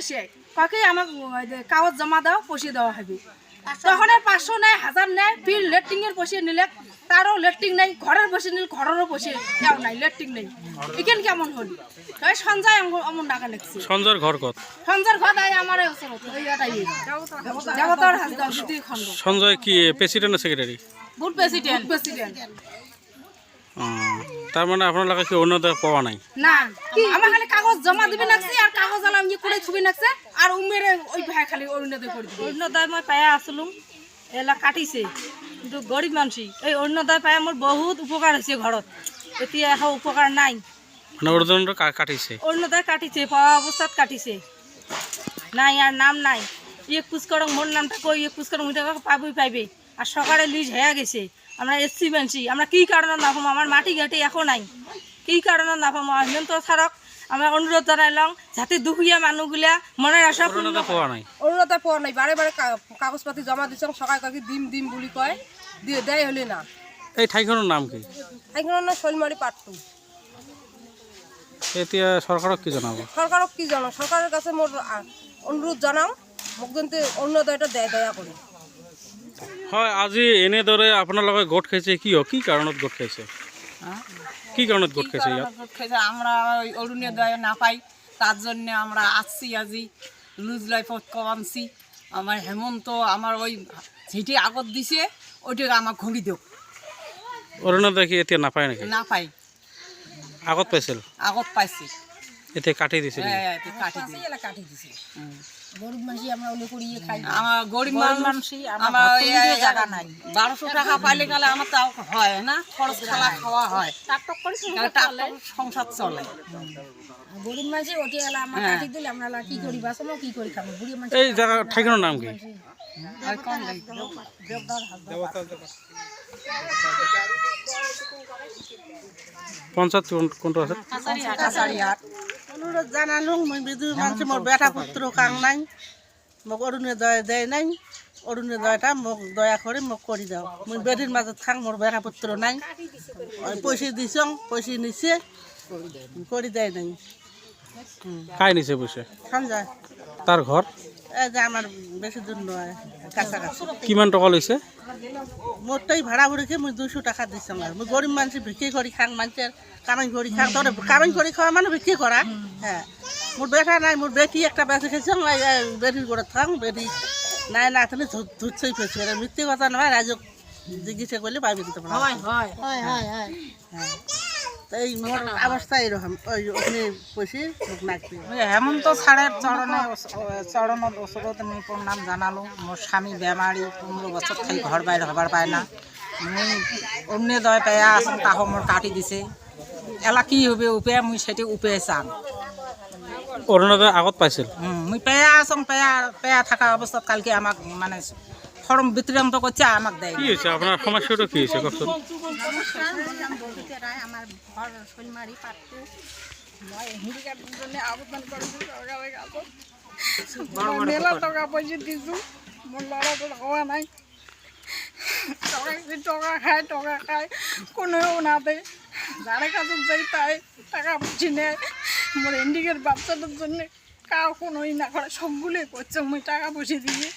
আসে কাকে আমার কাগজ জমা দাও পয়সা দেওয়া হবে তখন 500 নেয় 1000 নেয় ফির লেট্রিং এর পয়সা নিলে তারও লেট্রিং নেই ঘরের পয়সা নিলে ঘরেরও পয়সা দেও নাই লেট্রিং নেই এখানে কেমন হল তাই সঞ্জয় আমার টাকা লাগছে সঞ্জয়ের ঘর কত সঞ্জয়ের ঘর আই আমার এইটাই দেবতার হাসদার দুই খন্ড সঞ্জয় কি প্রেসিডেন্ট না সেক্রেটারি বুট প্রেসিডেন্ট তার মানে আপনার লাগা কি অন্যদের পাওয়া নাই না আমার খালি কাগজ জমা দিবি নাকছে আর কাগজ আলাম ইয়ে করে ছবি নাকছে আর উমেরে ওই ভাই খালি অরুণোদয় করে দিবি অরুণোদয় মই পায়া আসলুম এলা কাটিছে কিন্তু গরিব মানুষ এই অরুণোদয় পায়া মোর বহুত উপকার হয়েছে ঘরত এতিয়া এখন উপকার নাই মানে অরুণোদয় কাটিছে অরুণোদয় কাটিছে পাওয়া অবস্থাত কাটিছে নাই আর নাম নাই ইয়ে পুষ্করং মোর নামটা কই ইয়ে পুষ্করং ওই টাকা পাবই পাইবে আর সকালে লিজ হয়ে গেছে আমরা এসসি মানছি আমরা কি কারণে না পাবো আমার মাটি ঘাটে এখন নাই কি কারণে না পাবো হেমন্ত ছাড়ক আমরা অনুরোধ জানাইলাম যাতে দুখীয়া মানুহগুলা মনের আশা পূর্ণ পাওয়া নাই অরুণোদয় পাওয়া নাই বারে বারে কাগজপাতি জমা দিছ সকাল কাকি দিম বলি কয় দিয়ে দেয় হলে না এই ঠাইখনৰ নাম কি ঠাইখনৰ নাম শৈলমাৰী পাট্টু এতিয়া সরকারক কি জানাবো সরকারক কি জানো সরকারের কাছে মোর অনুরোধ জানাও মোক কিন্তু অরুণোদয়টা দেয় দয়া করে হয় আজি এনেদৰে আপোনাৰ লগত গোট খাইছে কি কাৰণত গোট খাইছে কি কাৰণত গোট খাইছে ইয়াত আমরা ওই অরুণোদয় না পাই তার জন্য আমরা আসছি আজি লুজ লাইফত কমানছি আমার হেমন্ত আমার ওই যেটি আগত দিছে ওইটাকে আমার ঘুরি দিও অৰুণোদয় কি এতিয়া নাপায় নেকি না পাই আগত পাইছিল আগত পাইছি এতিয়া কাটি দিছে কাটি দিছে গরিব মানুষ আমরা ওলে করিয়ে খাই আমার গরিব মানুষ আমার জায়গা নাই 1200 টাকা পাইলে গেলে আমার তাও হয় না খরচ খাওয়া হয় টাকটক করে সংসার চলে গরিব মানুষ ওটি এলা আমরা কাটি দিলে আমরা কি করি বাসমো কি করি খাবো বুড়ি মানুষ এই জায়গা ঠাইখনৰ নাম কি পঞ্চায়ত কোনটো আছে অনুরোধ জানালুম মই বিধু মানুষ মোর বেটা পুত্র কাং নাই মোক অরুণোদয় দেয় নাই অরুণোদয়টা মোক দয়া করে মোক করে দাও মই বেদির মাজত খাং মোর বেটা পুত্র নাই পয়সা দিছং পয়সা নিছে করে দেয় নাই কাই নিছে পইচা সঞ্জয় তার ঘর এই যে আমার বেশি দূর নয় কাছাকাছি কিমান টকা লৈছে মোরটাই ভাড়া ভরিকে মুই 200 টাকা দিছং আর মুই গরিব মানুষ বিক্রি করি খাং মানুষের কামাই করি খাং তোর কামাই করি খাওয়া মানে বিক্রি করা হ্যাঁ মোর বেটা নাই মোর বেটি একটা বেঁচে খেয়েছং বেটির করে থাং বেটি নাই না তুমি ধুচ্ছই পেয়েছি মৃত্যু কথা নয় রাজক জিজ্ঞাসা করলে পাইবে দিতে পারো হ্যাঁ এই মোর অবস্থা এরকম ওই ওখানে পয়সা মুখ নাকবে হেমন্ত ছাড়ের চরণ ওসরত মুই প্রণাম জানালো মোর স্বামী বেমারি 15 বছর থেকে ঘর বাইরে হবার পায় না মুই অরুণোদয় পায়া আসুন তাহ মোর কাটি দিছে এলা কি হবে উপে মুই সেটি উপে চাম অৰুণোদয় আগত পাইছিল মুই পেয়া আসুন পেয়া থাকা অবস্থাত কালকে আমাক মানে ফর্ম বিতরণ করছে আমাক দেয় কি হয়েছে আপনার সমস্যাটা কি হয়েছে কখন আমার ঘর শৈলমারি পাট্টু মই হিন্দিকার জন্য আবেদন করেছি সরকারের কাছে মেলা টাকা পয়সা দিছু মোর লড়া তো হওয়া নাই টাকা খায় কোনেও না দেয় যারা কাছে যাই তাই টাকা পয়সা নেয় মোর হিন্দিকের বাচ্চাদের জন্য কাউ কোনোই না করে সবগুলোই করছে মুই টাকা পয়সা দিয়ে